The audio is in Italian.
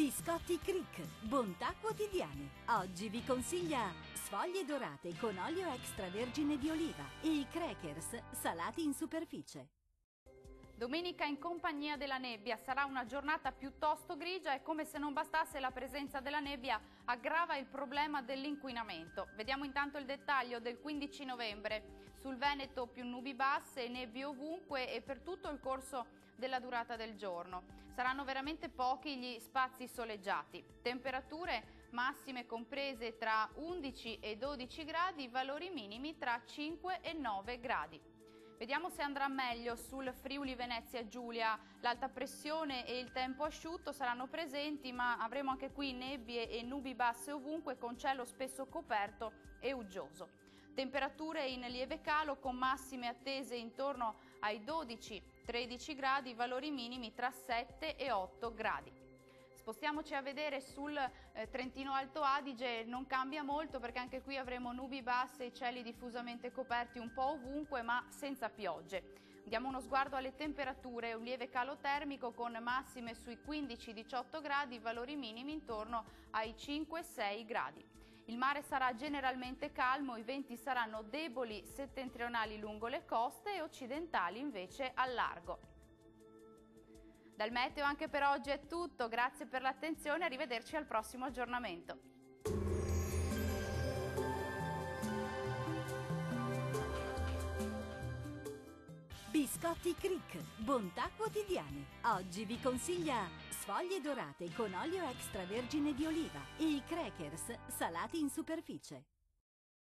Biscotti Cric, bontà quotidiani. Oggi vi consiglia sfoglie dorate con olio extravergine di oliva e i crackers salati in superficie. Domenica in compagnia della nebbia, sarà una giornata piuttosto grigia e come se non bastasse la presenza della nebbia aggrava il problema dell'inquinamento. Vediamo intanto il dettaglio del 15 novembre. Sul Veneto più nubi basse e nebbie ovunque e per tutto il corso della durata del giorno. Saranno veramente pochi gli spazi soleggiati. Temperature massime comprese tra 11 e 12 gradi, valori minimi tra 5 e 9 gradi. Vediamo se andrà meglio sul Friuli Venezia Giulia. L'alta pressione e il tempo asciutto saranno presenti, ma avremo anche qui nebbie e nubi basse ovunque con cielo spesso coperto e uggioso. Temperature in lieve calo con massime attese intorno ai 12-13 gradi, valori minimi tra 7 e 8 gradi. Spostiamoci a vedere sul Trentino Alto Adige, non cambia molto perché anche qui avremo nubi basse e cieli diffusamente coperti un po' ovunque ma senza piogge. Diamo uno sguardo alle temperature, un lieve calo termico con massime sui 15-18 gradi, valori minimi intorno ai 5-6 gradi. Il mare sarà generalmente calmo, i venti saranno deboli settentrionali lungo le coste e occidentali invece al largo. Dal meteo anche per oggi è tutto, grazie per l'attenzione, arrivederci al prossimo aggiornamento. Biscotti Cric, bontà quotidiani. Oggi vi consiglia sfoglie dorate con olio extravergine di oliva e i crackers salati in superficie.